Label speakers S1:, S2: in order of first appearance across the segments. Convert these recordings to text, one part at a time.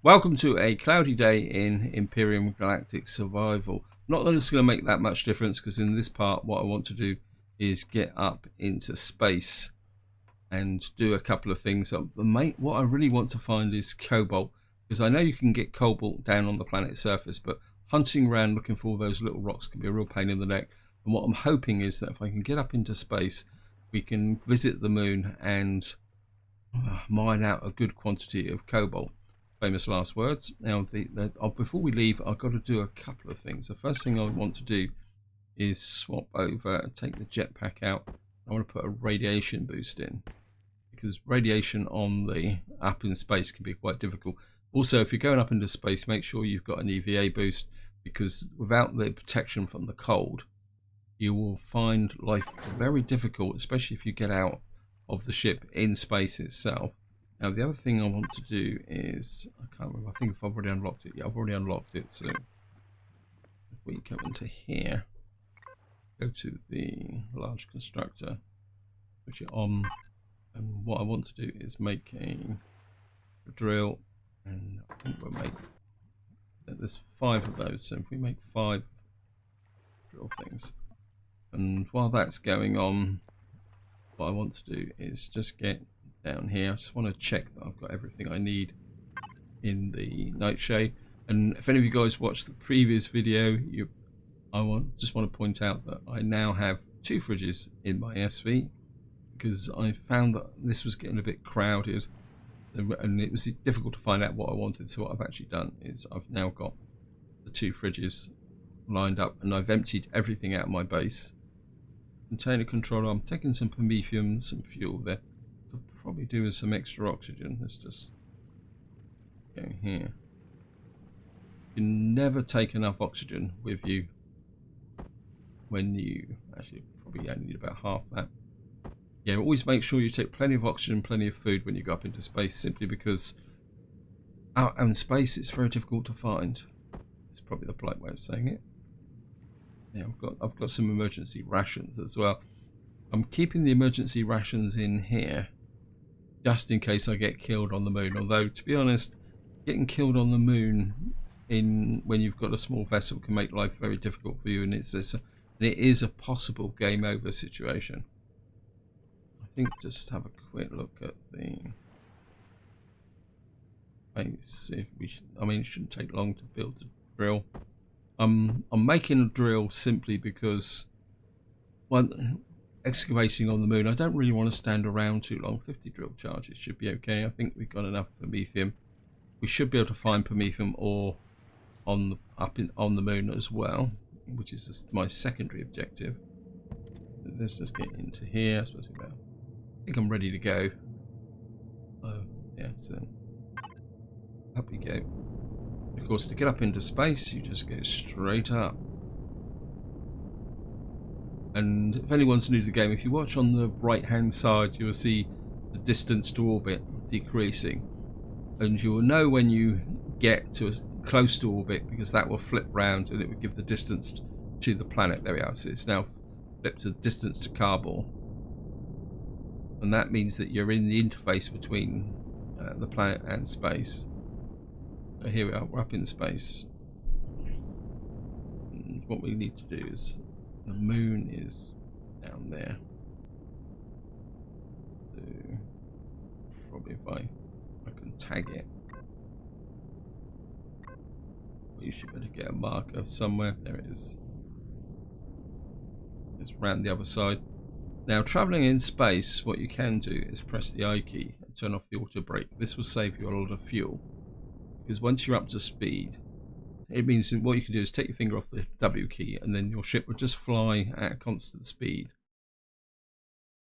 S1: Welcome to a cloudy day in Empyrion Galactic Survival. Not that it's going to make that much difference, because in this part what I want to do is get up into space and do a couple of things. What I really want to find is cobalt, because I know you can get cobalt down on the planet's surface, but hunting around looking for all those little rocks can be a real pain in the neck. And what I'm hoping is that if I can get up into space, we can visit the moon and mine out a good quantity of cobalt. Famous last words. Now, before we leave, I've got to do a couple of things. The first thing I want to do is swap over and take the jetpack out. I want to put a radiation boost in, because radiation on the up in space can be quite difficult. Also, if you're going up into space, make sure you've got an EVA boost, because without the protection from the cold, you will find life very difficult, especially if you get out of the ship in space itself. Now, the other thing I want to do is, I can't remember, I think if I've already unlocked it. Yeah, I've already unlocked it. So if we come into here, go to the large constructor, switch it on, and what I want to do is make a drill, and I think we'll make, there's 5 of those, so if we make 5 drill things, and while that's going on, what I want to do is just get down here. I just want to check that I've got everything I need in the nightshade. And if any of you guys watched the previous video, just want to point out that I now have 2 fridges in my SV, because I found that this was getting a bit crowded and it was difficult to find out what I wanted. So what I've actually done is I've now got the 2 fridges lined up, and I've emptied everything out of my base. Container controller, I'm taking some promethium, some fuel there. Probably do with some extra oxygen. Let's just go here. You can never take enough oxygen with you when you actually probably only need about half that. Yeah, always make sure you take plenty of oxygen, plenty of food when you go up into space, simply because out in space it's very difficult to find. It's probably the polite way of saying it. Yeah, I've got some emergency rations as well. I'm keeping the emergency rations in here just in case I get killed on the moon. Although, to be honest, getting killed on the moon when you've got a small vessel can make life very difficult for you, and it is a possible game over situation. I think just have a quick look at the. Let's see if it shouldn't take long to build a drill. I'm making a drill simply because, well, excavating on the moon, I don't really want to stand around too long. 50 drill charges should be okay. I think we've got enough promethium. We should be able to find promethium ore on the moon as well, which is my secondary objective. Let's just get into here. I think I'm ready to go. Yeah, so up we go. Of course, to get up into space, you just go straight up. And if anyone's new to the game, if you watch on the right hand side, you will see the distance to orbit decreasing, and you will know when you get to close to orbit, because that will flip round and it will give the distance to the planet. There we are. So it's now flipped to distance to Carbon, and that means that you're in the interface between the planet and space. So here we are, we're up in space, and what we need to do is, the moon is down there. So probably if I can tag it. You should be able to get a marker somewhere. There it is. It's round the other side. Now, travelling in space, what you can do is press the I key and turn off the auto brake. This will save you a lot of fuel, because once you're up to speed, it means that what you can do is take your finger off the W key, and then your ship will just fly at a constant speed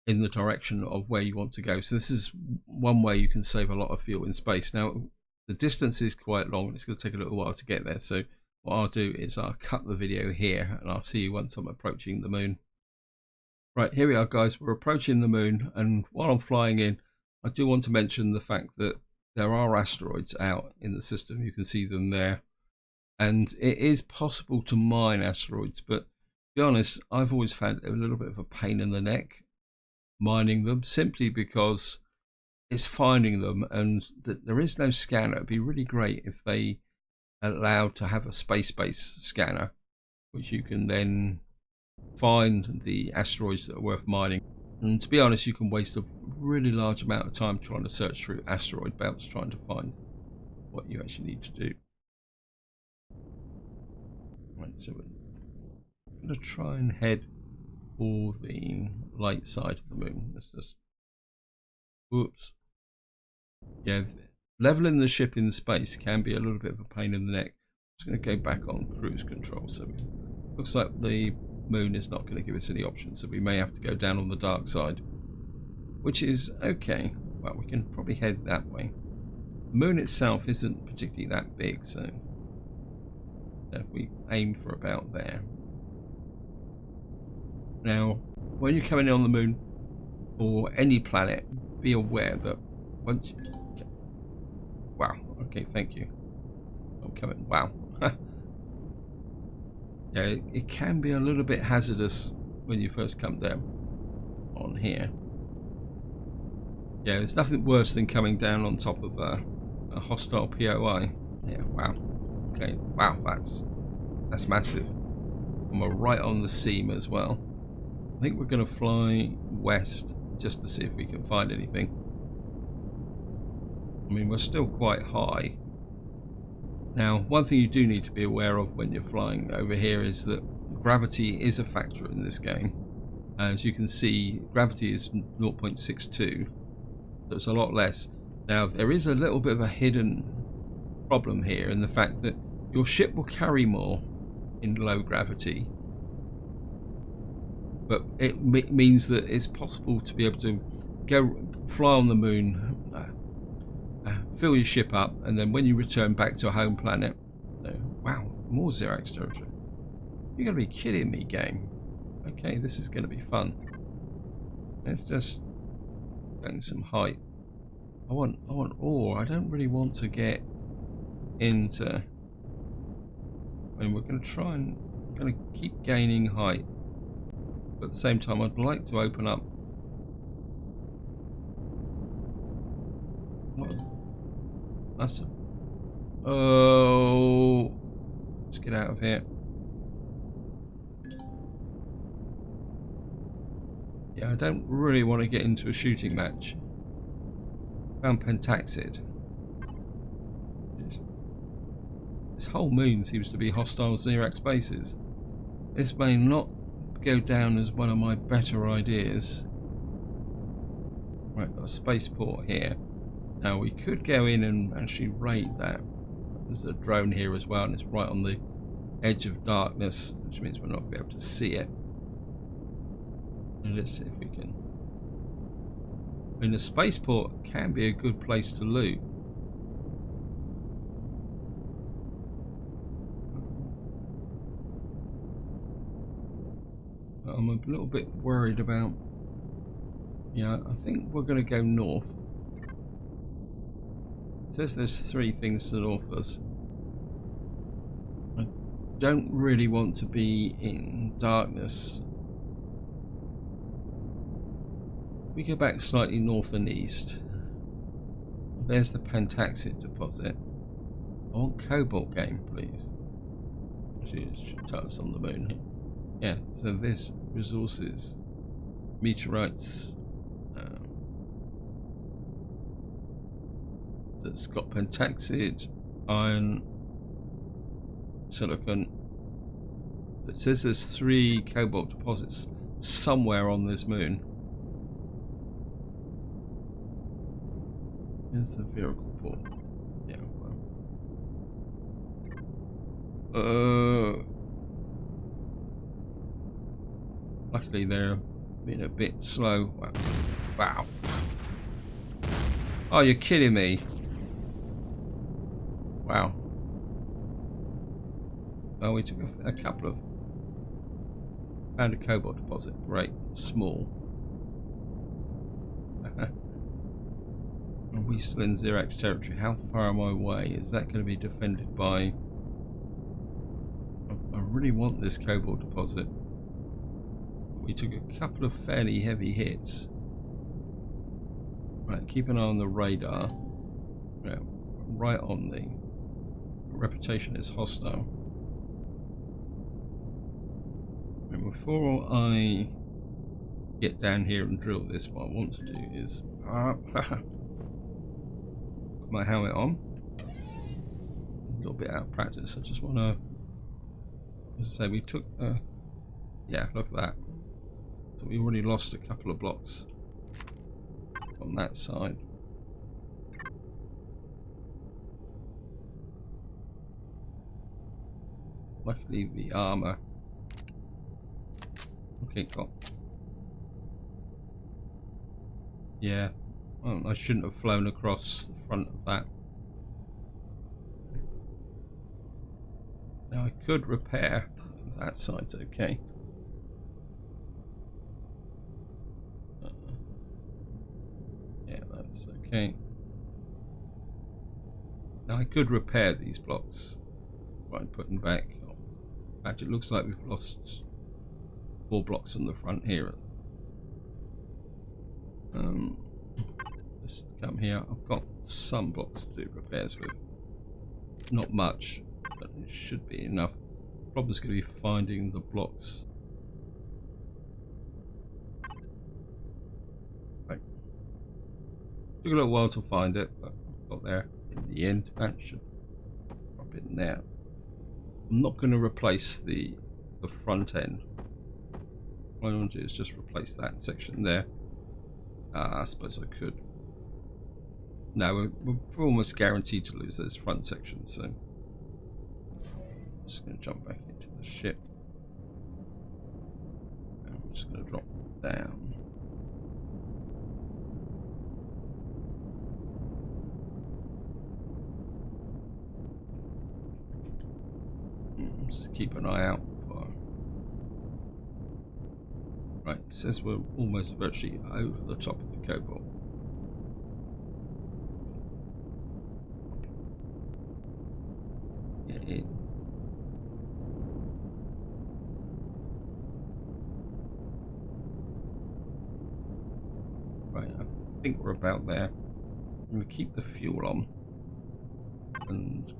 S1: in the direction of where you want to go. So this is one way you can save a lot of fuel in space. Now, the distance is quite long, and it's going to take a little while to get there. So what I'll do is I'll cut the video here, and I'll see you once I'm approaching the moon. Right, here we are, guys. We're approaching the moon, and while I'm flying in, I do want to mention the fact that there are asteroids out in the system. You can see them there. And it is possible to mine asteroids, but to be honest, I've always found it a little bit of a pain in the neck mining them, simply because it's finding them, and there is no scanner. It'd be really great if they allowed to have a space-based scanner, which you can then find the asteroids that are worth mining. And to be honest, you can waste a really large amount of time trying to search through asteroid belts, trying to find what you actually need to do. Right, so we're going to try and head for the light side of the moon. Let's just... Whoops. Yeah, leveling the ship in space can be a little bit of a pain in the neck. I'm just going to go back on cruise control. So it looks like the moon is not going to give us any options, so we may have to go down on the dark side, which is okay. Well, we can probably head that way. The moon itself isn't particularly that big, so if we aim for about there. Now, when you're coming in on the moon or any planet, be aware that once you... Wow, okay, thank you. I'm coming. Wow. Yeah, it can be a little bit hazardous when you first come down on here. Yeah, there's nothing worse than coming down on top of a hostile POI. Yeah, wow. Okay, wow, that's massive. And we're right on the seam as well. I think we're going to fly west just to see if we can find anything. I mean, we're still quite high. Now, one thing you do need to be aware of when you're flying over here is that gravity is a factor in this game. As you can see, gravity is 0.62, so it's a lot less. Now, there is a little bit of a hidden problem here in the fact that your ship will carry more in low gravity, but it means that it's possible to be able to go fly on the moon, fill your ship up, and then when you return back to a home planet, wow, more Xerax territory. You're gonna be kidding me, game. Okay, this is gonna be fun. Let's just gain some height. I want ore. I don't really want to get into... I mean, we're gonna try and keep gaining height, but at the same time I'd like to open up... What? That's... Oh... Let's get out of here. Yeah, I don't really want to get into a shooting match. Found Pentaxid. This whole moon seems to be hostile Xerax bases. This may not go down as one of my better ideas. Right, got a spaceport here. Now we could go in and actually raid that. There's a drone here as well, and it's right on the edge of darkness, which means we're not going to be able to see it. And let's see if we can... I mean, the spaceport can be a good place to loot. But I'm a little bit worried about... Yeah, I think we're going to go north. It says there's 3 things to the north of us. I don't really want to be in darkness. We go back slightly north and east. There's the Pentaxid deposit. I want cobalt game, please. Actually, it should tell us on the moon. Yeah, so this resources, meteorites. That's got Pentaxid, iron, silicon. It says there's 3 cobalt deposits somewhere on this moon. Here's the vehicle port. Yeah, well. Luckily they're being a bit slow. Wow. Oh, you're kidding me. Wow. Well, we took a couple of... Found a cobalt deposit. Great. Small. Are we still in Xerax territory? How far am I away? Is that going to be defended by... I really want this cobalt deposit. We took a couple of fairly heavy hits. Right, keep an eye on the radar. Yeah, right on the reputation is hostile. And before I get down here and drill this, what I want to do is put my helmet on. A little bit out of practice. I just want to, as I say, we took yeah, look at that. So we already lost a couple of blocks on that side. Luckily the armor. Okay, got. Yeah, well, I shouldn't have flown across the front of that. Now I could repair. That side's okay. Yeah, that's okay. Now I could repair these blocks by putting back. In fact, it looks like we've lost 4 blocks on the front here. Just come here. I've got some blocks to do repairs with. Not much, but it should be enough. The problem's going to be finding the blocks. Right. Took a little while to find it, but got there in the end. That should drop in there. I'm not going to replace the front end. What I want to do is just replace that section there. I suppose I could. No, we're almost guaranteed to lose those front sections, so I'm just going to jump back into the ship. And I'm just going to drop down. Just keep an eye out for. Right, it says we're almost virtually over the top of the cobalt. Get in. Right, I think we're about there. I'm going to keep the fuel on, and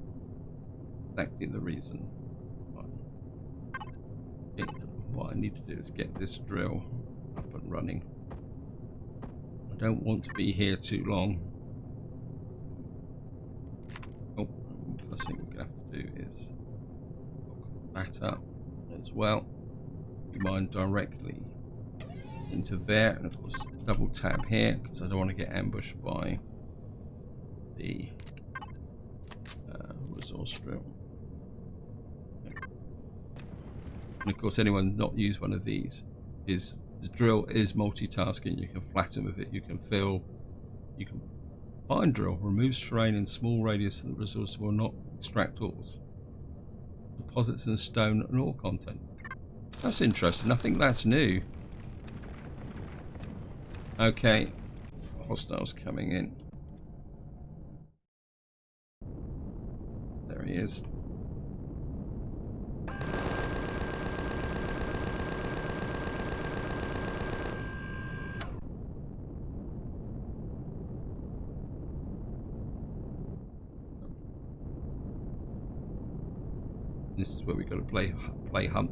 S1: exactly the reason. What I need to do is get this drill up and running. I don't want to be here too long. Oh, first thing we're going to have to do is hook that up as well. We mine directly into there, and of course double tab here because I don't want to get ambushed by the resource drill. And of course, anyone not used one of these is the drill is multitasking. You can flatten with it, you can fill, you can find drill, removes terrain in small radius, and the resource will not extract ores. Deposits and stone and ore content. That's interesting. I think that's new. Okay, hostiles coming in. There he is. This is where we got to play hunt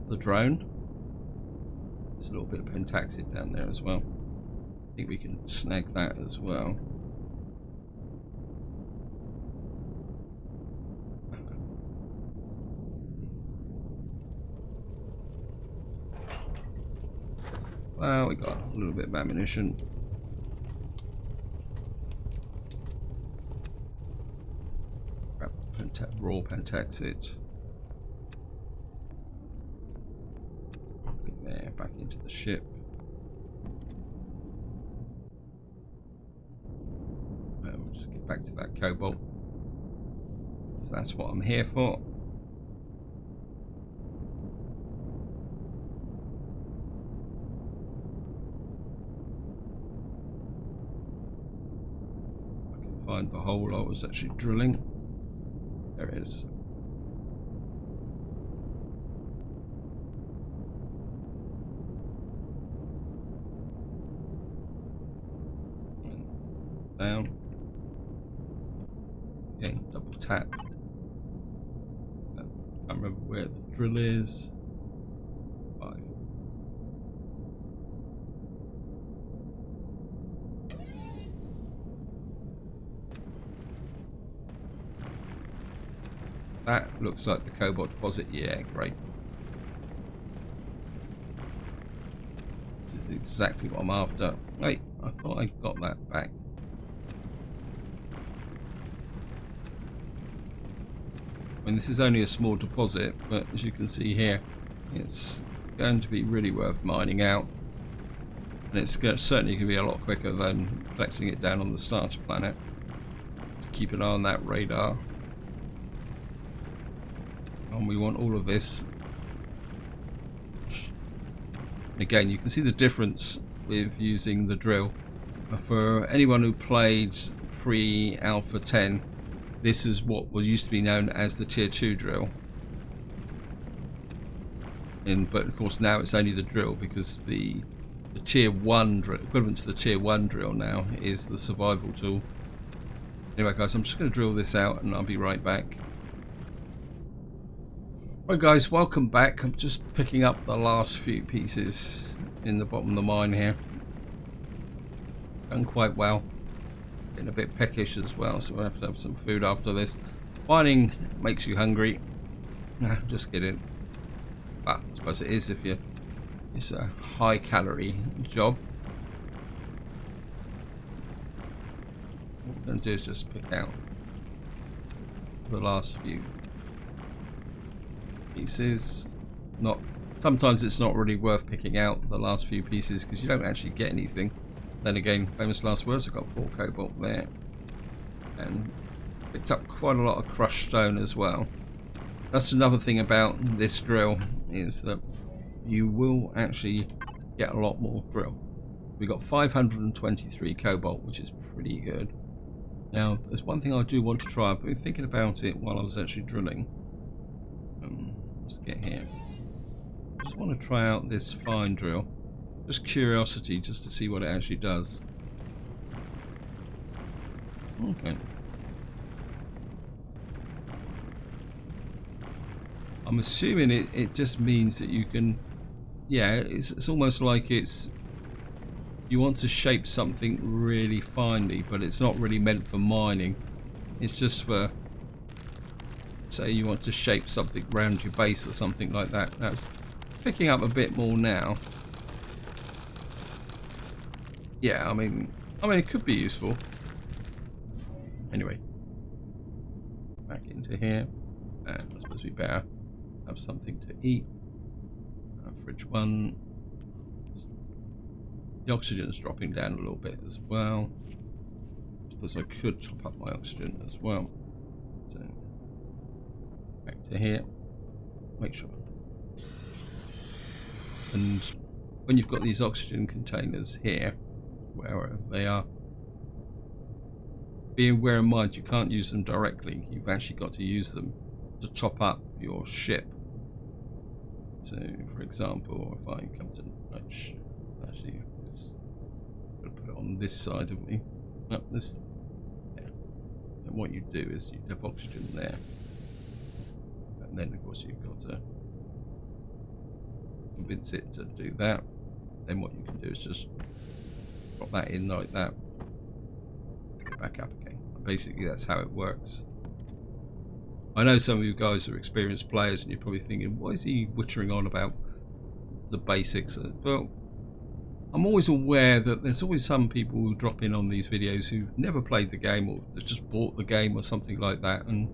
S1: the drone. There's a little bit of pentaxid down there as well. I think we can snag that as well. Well, we got a little bit of ammunition. Raw pentaxid. Get there, back into the ship. We'll just get back to that cobalt, because that's what I'm here for. I can find the hole I was actually drilling. There it is. Down. Okay, double tap. Can't remember where the drill is. 5. That looks like the cobalt deposit. Yeah, great. This is exactly what I'm after. Wait, I thought I got that back. I mean, this is only a small deposit, but as you can see here, it's going to be really worth mining out. And it's certainly going to be a lot quicker than collecting it down on the starter planet. So keep an eye on that radar. And we want all of this. And again, you can see the difference with using the drill. For anyone who played pre-Alpha 10, this is what was used to be known as the Tier 2 drill. But of course now it's only the drill, because the Tier 1 drill, equivalent to the Tier 1 drill now, is the survival tool. Anyway guys, I'm just going to drill this out and I'll be right back. Right guys, welcome back. I'm just picking up the last few pieces in the bottom of the mine here. Done quite well. Getting a bit peckish as well, so we'll have to have some food after this. Mining makes you hungry. Nah, just kidding. But I suppose it is if you. It's a high calorie job. What we're going to do is just pick out the last few pieces. Sometimes it's not really worth picking out the last few pieces because you don't actually get anything. Then again, famous last words, I've got 4 cobalt there. And picked up quite a lot of crushed stone as well. That's another thing about this drill, is that you will actually get a lot more drill. We got 523 cobalt, which is pretty good. Now, there's one thing I do want to try. I've been thinking about it while I was actually drilling. Let's get here. I just want to try out this fine drill. Just curiosity, just to see what it actually does. Okay. I'm assuming it just means that you can, yeah, it's almost like you want to shape something really finely, but it's not really meant for mining. It's just for, say you want to shape something around your base or something like that. Now it's picking up a bit more now. Yeah, I mean it could be useful. Anyway, back into here, and I suppose we better have something to eat. Fridge 1. The oxygen is dropping down a little bit as well. I suppose I could top up my oxygen as well. So back to here. Make sure. And when you've got these oxygen containers here, wherever they are, be aware in mind you can't use them directly. You've actually got to use them to top up your ship. So, for example, if I come to actually, it's going to put it on this side of me. No, this. Yeah. And what you do is you have oxygen there, and then of course you've got to convince it to do that. Then what you can do is just drop that in like that. Put it back up again. Basically, that's how it works. I know some of you guys are experienced players and you're probably thinking, what is he wittering on about the basics? Well, I'm always aware that there's always some people who drop in on these videos who never played the game, or they've just bought the game or something like that, and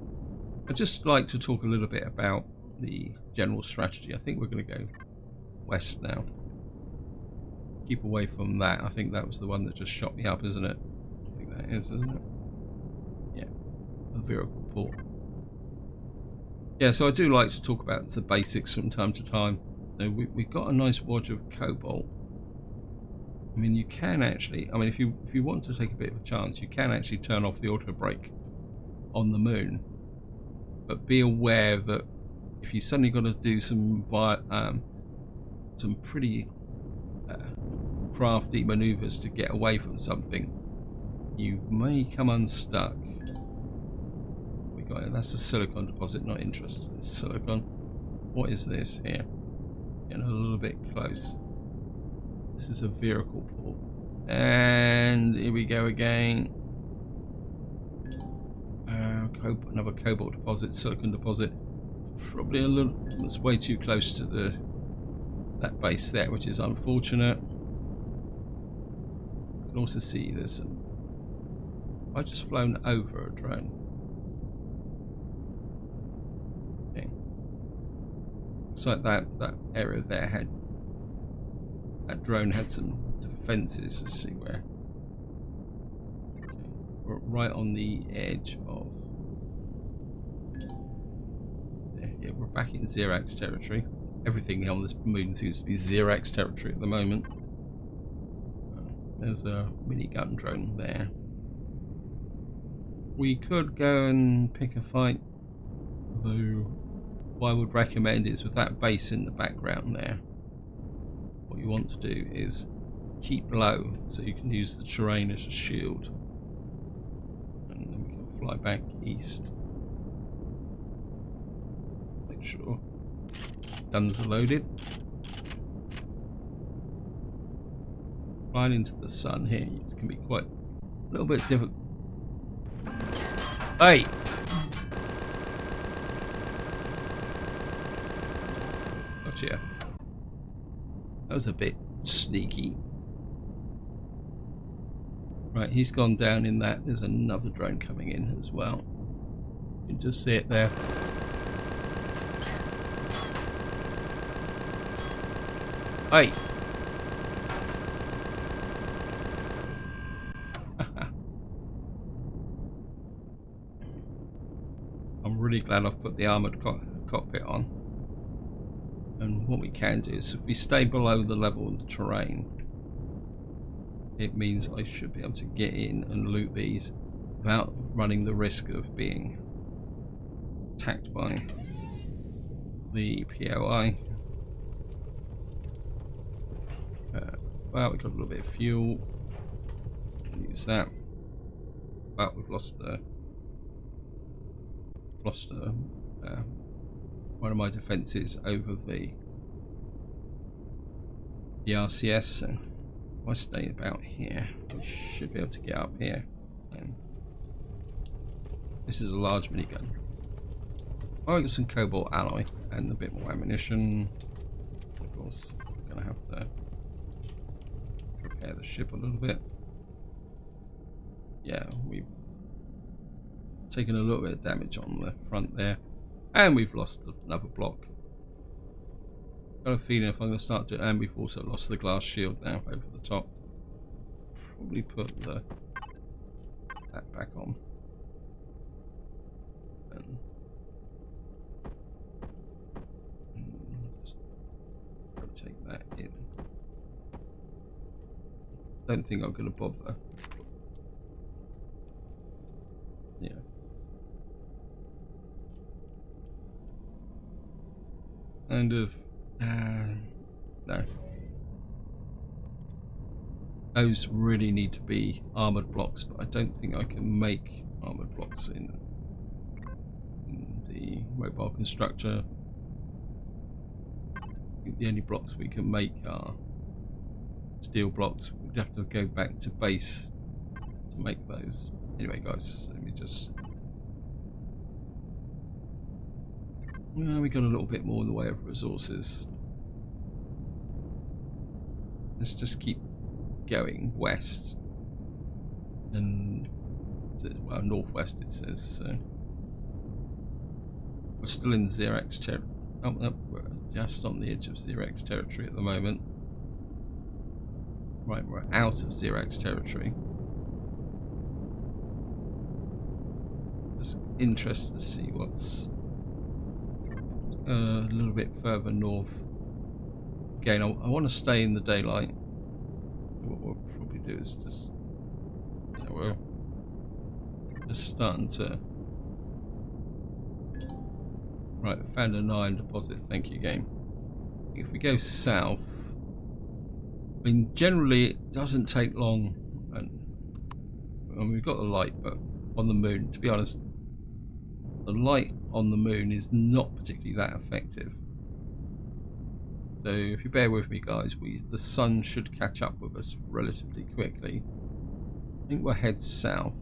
S1: I'd just like to talk a little bit about the general strategy. I think we're going to go west now. Keep away from that. I think that was the one that just shot me up, isn't it? I think that is, isn't it? Yeah, a vehicle port. Yeah, so I do like to talk about the basics from time to time. So we've got a nice wodge of cobalt. I mean, you can actually, I mean, if you want to take a bit of a chance, you can actually turn off the auto brake on the moon. But be aware that if you suddenly got to do some pretty crafty maneuvers to get away from something, you may come unstuck. We got it. That's a silicon deposit. Not interested in silicon. What is this here? Getting a little bit close. This is a vehicle port. And here we go again. Another cobalt deposit, silicon deposit. Probably a little. It's way too close to that base there, which is unfortunate. You can also see there's some. I just flown over a drone. Okay. Looks like that area there had. That drone had some defenses. Let's see where. Okay. We're right on the edge of. Yeah, we're back in Xerax territory. Everything on this moon seems to be Xerax territory at the moment. There's a minigun drone there. We could go and pick a fight, though what I would recommend is with that base in the background there, what you want to do is keep low so you can use the terrain as a shield. And then we can fly back east. Make sure guns are loaded. Flying into the sun here can be quite a little bit difficult. Hey! Gotcha. That was a bit sneaky. Right, he's gone down in that. There's another drone coming in as well. You can just see it there. Hey! I'm really glad I've put the armoured cockpit on. And what we can do is if we stay below the level of the terrain, it means I should be able to get in and loot these without running the risk of being attacked by the POI. Well, we've got a little bit of fuel. Use that. But we've lost one of my defences over the RCS. So if I stay about here, we should be able to get up here. And this is a large minigun. Oh, I got some cobalt alloy and a bit more ammunition. Of course, we're going to have to repair the ship a little bit. Yeah, we've taken a little bit of damage on the front there, and we've lost another block. Got a feeling if I'm going to start to, and we've also lost the glass shield now over the top. Probably put that back on. And just rotate that in. Don't think I'm going to bother. Yeah. Kind of. No. Those really need to be armoured blocks, but I don't think I can make armoured blocks in the mobile constructor. I think the only blocks we can make are steel blocks. We'd have to go back to base to make those. Anyway, guys, let me just. Well, we got a little bit more in the way of resources. Let's just keep going west and well, northwest it says. So we're still in Xerax territory. Oh, no, we're just on the edge of Xerax territory at the moment. Right, we're out of Xerax territory. Just interested to see what's a little bit further north. Again, I want to stay in the daylight. What we'll probably do is just, you know, we're just starting to. Right, found an iron deposit. Thank you, game. If we go south, I mean, generally it doesn't take long, and I mean, we've got the light, but on the moon, to be honest, the light on the moon is not particularly that effective. So if you bear with me, guys, the sun should catch up with us relatively quickly. I think we'll head south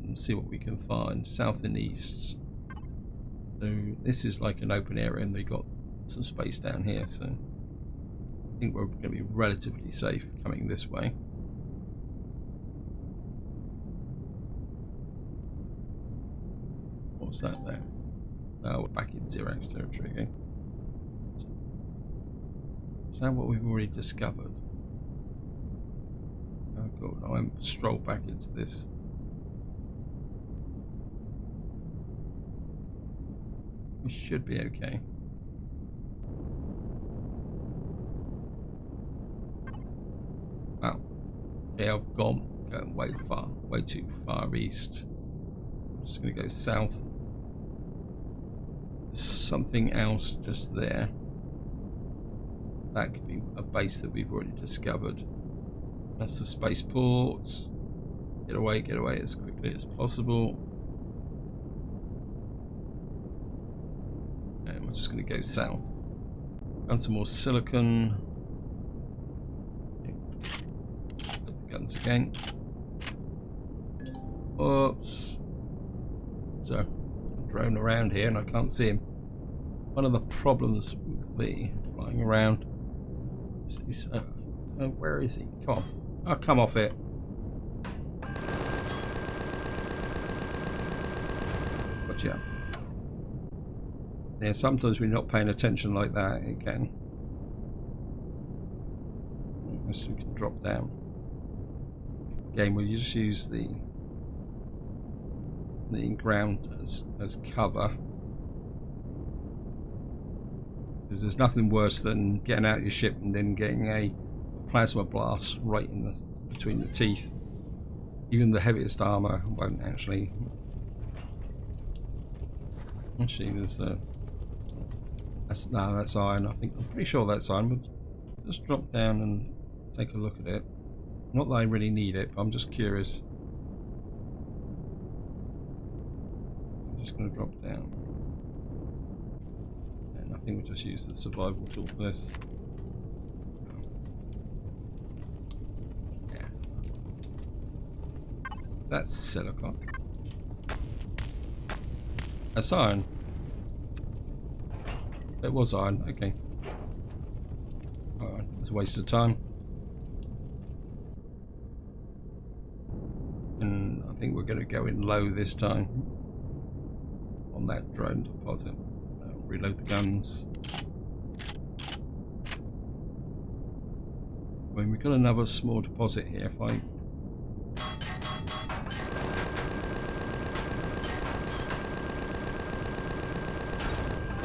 S1: and see what we can find. South and east. So this is like an open area, and they've got some space down here, so I think we're going to be relatively safe coming this way. What's that there? Oh, we're back in Xerax territory again. Is that what we've already discovered? Oh god, I won't stroll back into this. We should be okay. Wow. Okay, I've gone going way too far east. I'm just going to go south. There's something else just there. That could be a base that we've already discovered. That's the spaceport. Get away as quickly as possible. And we're just going to go south. Found some more silicon. Put the guns again. Oops. So, drone around here and I can't see him. One of the problems with the flying around is, where is he? Come on. Oh, come off it. Gotcha. Yeah, sometimes when you're not paying attention like that, it can. Unless we can drop down. Again, we'll just use the ground as cover. Because there's nothing worse than getting out of your ship and then getting a plasma blast right in between the teeth. Even the heaviest armor won't actually. Actually, there's that's iron. I'm pretty sure that's iron. But just drop down and take a look at it. Not that I really need it, but I'm just curious. I'm just going to drop down. And I think we'll just use the survival tool for this. Yeah. That's silicon. That's iron. It was iron, okay. Alright, it's a waste of time. And I think we're going to go in low this time on that drone deposit. Reload the guns. I mean, we've got another small deposit here. If I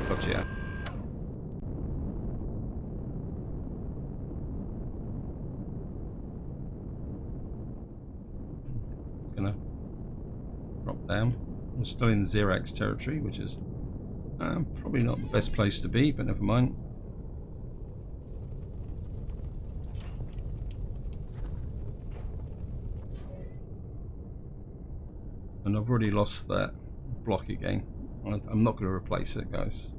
S1: gotcha. Gonna drop down. We're still in Xerax territory, which is probably not the best place to be, but never mind. And I've already lost that block again. I'm not going to replace it, guys.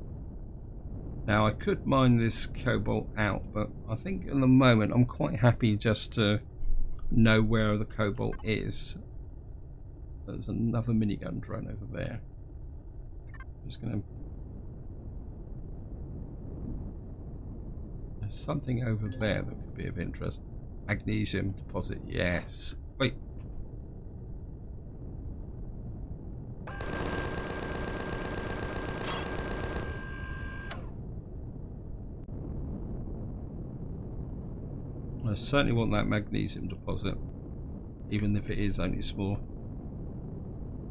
S1: Now I could mine this cobalt out, but I think at the moment I'm quite happy just to know where the cobalt is. There's another minigun drone over there. I'm just going to. There's something over there that could be of interest. Magnesium deposit, yes. Wait. I certainly want that magnesium deposit, even if it is only small.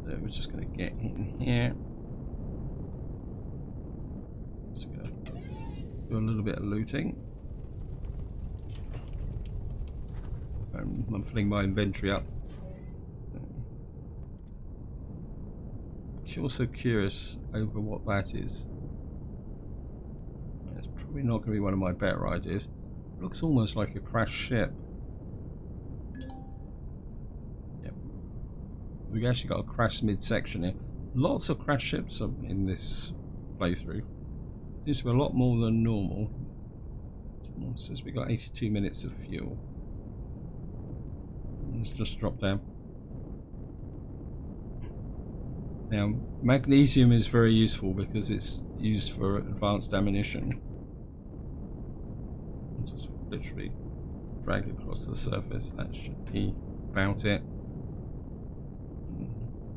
S1: So we're just going to get in here. Just going to do a little bit of looting. I'm filling my inventory up. I'm also curious over what that is. It's probably not going to be one of my better ideas. Looks almost like a crashed ship. We actually got a crash midsection here. Lots of crash ships in this playthrough. Seems to be a lot more than normal. It says we got 82 minutes of fuel. Let's just drop down. Now, magnesium is very useful because it's used for advanced ammunition. I'll just literally drag across the surface. That should be about it.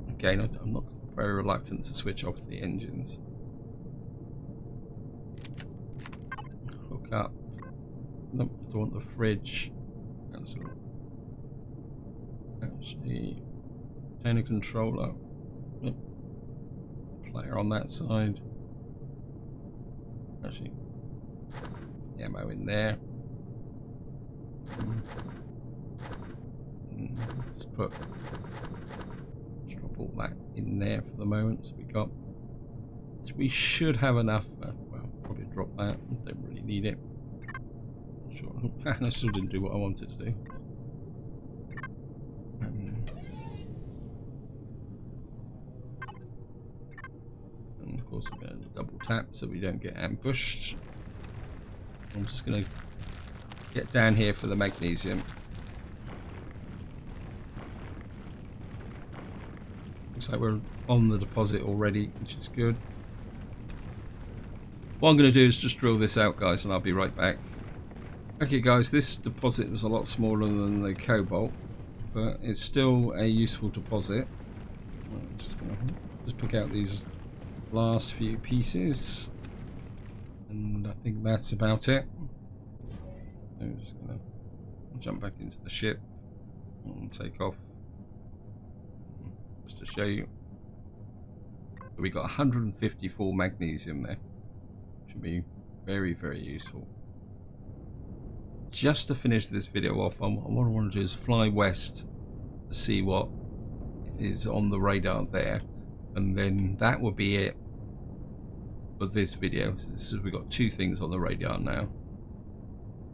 S1: Again, I'm not very reluctant to switch off the engines. Hook up. Nope, I don't want the fridge. Cancel. Actually, container controller. Yep. Player on that side. Actually, ammo in there. Just drop all that in there for the moment. So we should have enough. Well, probably drop that. Don't really need it. Not sure. I still didn't do what I wanted to do. And of course, we're going to double tap so we don't get ambushed. I'm just going to get down here for the magnesium. Looks like we're on the deposit already, which is good. What I'm going to do is just drill this out, guys, and I'll be right back. Okay, guys, this deposit was a lot smaller than the cobalt, but it's still a useful deposit. I'm just going to pick out these last few pieces, and I think that's about it. I'm just going to jump back into the ship and take off. Just to show you, we got 154 magnesium there. Should be very, very useful. Just to finish this video off, what I want to do is fly west to see what is on the radar there, and then that will be it for this video. So we've got two things on the radar now,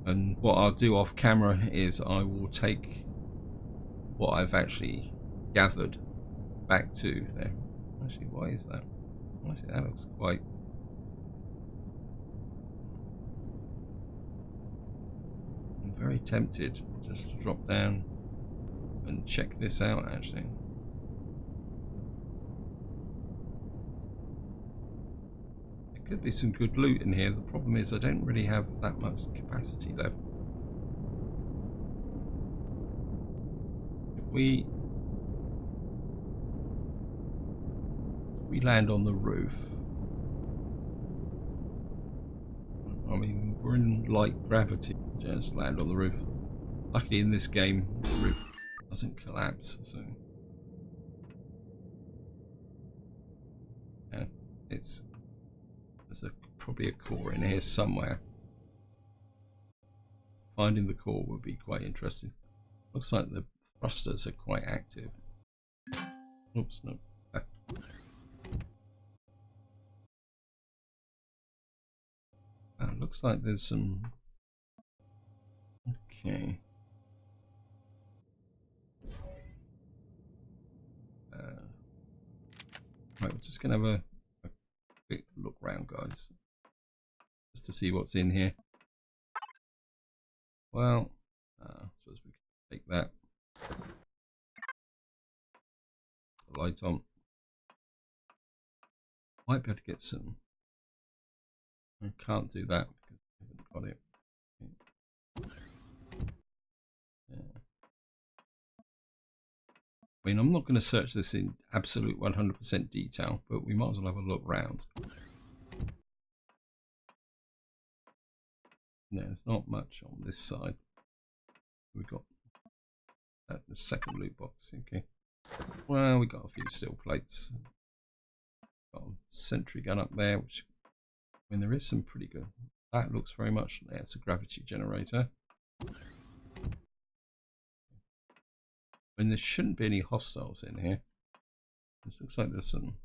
S1: and what I'll do off camera is I will take what I've actually gathered back to there. Actually, why is that? Actually, that looks quite... I'm very tempted just to drop down and check this out, actually. There could be some good loot in here. The problem is I don't really have that much capacity left. If we land on the roof, I mean, we're in light gravity. Just land on the roof. Luckily in this game the roof doesn't collapse, so yeah, there's probably a core in here somewhere. Finding the core would be quite interesting. Looks like the thrusters are quite active. Oops, no. Looks like there's some... Okay. Right, we're just going to have a quick look round, guys. Just to see what's in here. Well, I suppose we can take that. The light on. Might be able to get some... I can't do that because I haven't got it. Yeah. I mean, I'm not going to search this in absolute 100% detail, but we might as well have a look round. No, there's not much on this side. We've got the second loot box. Okay. Well, we got a few steel plates. Got a sentry gun up there, which... I mean, there is some pretty good. That looks very much... Yeah, it's a gravity generator. I mean, there shouldn't be any hostiles in here. This looks like there's some...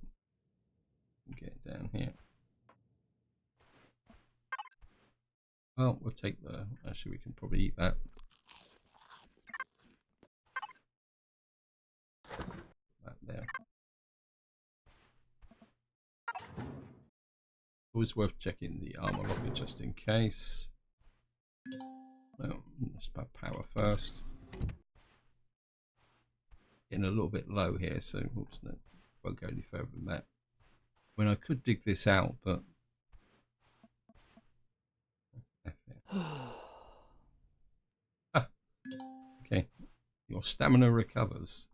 S1: Get down here. Well, we'll take the... Actually, we can probably eat that. That there. Always worth checking the armor rocket just in case. Well, let's put power first. Getting a little bit low here, so oops, no, won't go any further than that. I mean, I could dig this out, but okay, your stamina recovers.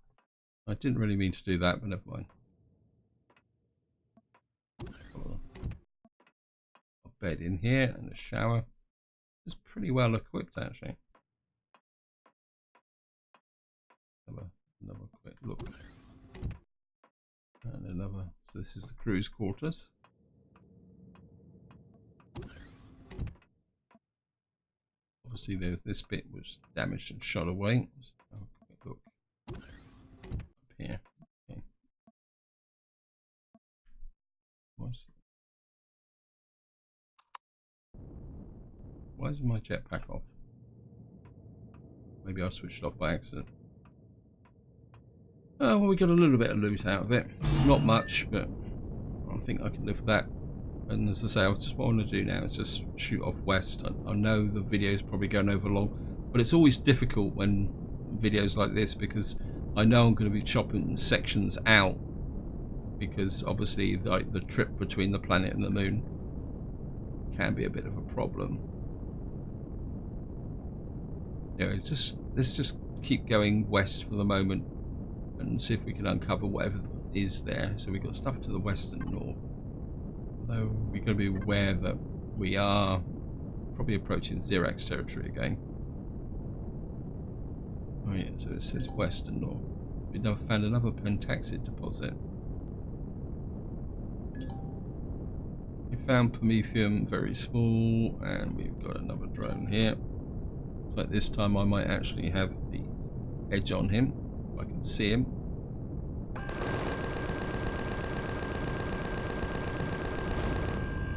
S1: I didn't really mean to do that, but never mind. A bed in here and a shower. It's pretty well equipped, actually. Another quick look. And another. So this is the crew's quarters. Obviously, this bit was damaged and shot away. Let's have a quick look up here. Okay. Why is my jetpack off? Maybe I switched off by accident. Oh, well, we got a little bit of loot out of it. Not much, but I think I can live with that. And as I say, what I want to do now is just shoot off west. I know the video is probably going over long, but it's always difficult when videos like this because I know I'm going to be chopping sections out because obviously the trip between the planet and the moon can be a bit of a problem. You know, let's just keep going west for the moment and see if we can uncover whatever is there. So we've got stuff to the west and north. Although we've got to be aware that we are probably approaching Xerax territory again. Oh yeah, so it says west and north. We've now found another pentaxid deposit. We found Promethium, very small, and we've got another drone here. But this time I might actually have the edge on him. I can see him.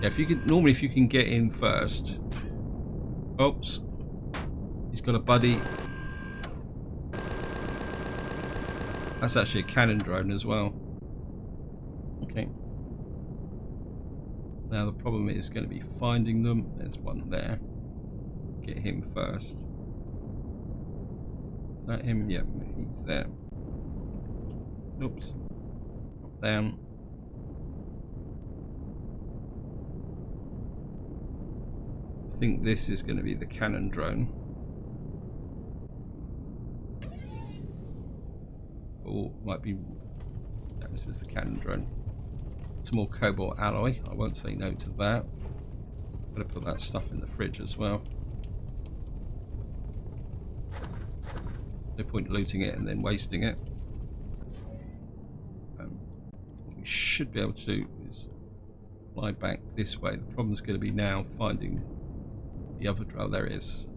S1: Yeah, if you can get in first. Oops. He's got a buddy. That's actually a cannon drone as well. Okay. Now the problem is going to be finding them. There's one there. Get him first. Is that him? Yep, he's there. Oops. Drop down. I think this is going to be the cannon drone. Or might be. Yeah, this is the cannon drone. Some more cobalt alloy. I won't say no to that. Gotta put that stuff in the fridge as well. No point looting it and then wasting it. What we should be able to do is fly back this way. The problem is going to be now finding the other drone. There it is.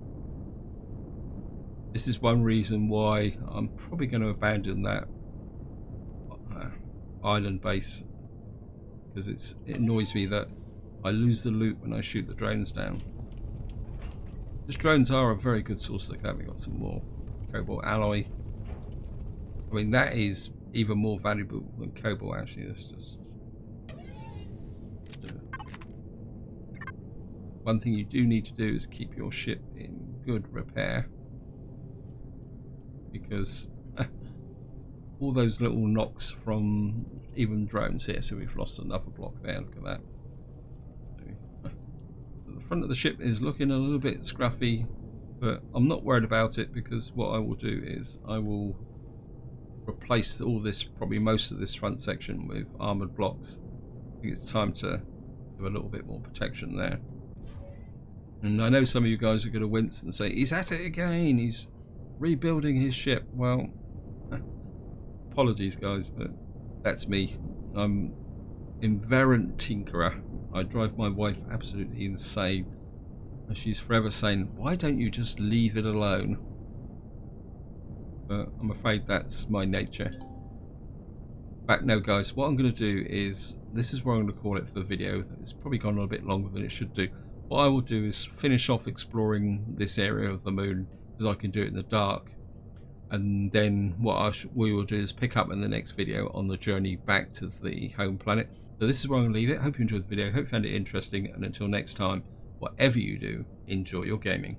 S1: This is one reason why I'm probably going to abandon that island base, because it annoys me that I lose the loot when I shoot the drones down. These drones are a very good source of cobalt. We got some more cobalt alloy. I mean, that is even more valuable than cobalt actually. It's just one thing you do need to do is keep your ship in good repair, because all those little knocks from even drones here. So we've lost another block there. Look at that. The front of the ship is looking a little bit scruffy, but I'm not worried about it, because what I will do is I will replace all this, probably most of this front section, with armored blocks. I think it's time to have a little bit more protection there. And I know some of you guys are going to wince and say, he's at it again, he's rebuilding his ship. Well, apologies guys, but that's me. I'm inveterate tinkerer. I drive my wife absolutely insane. And she's forever saying, why don't you just leave it alone? But I'm afraid that's my nature. But no guys, what I'm going to do is, this is where I'm going to call it for the video. It's probably gone on a bit longer than it should do. What I will do is finish off exploring this area of the moon, because I can do it in the dark. and then what we will do is pick up in the next video on the journey back to the home planet. So this is where I'm going to leave it. Hope you enjoyed the video, hope you found it interesting, and until next time, whatever you do, enjoy your gaming.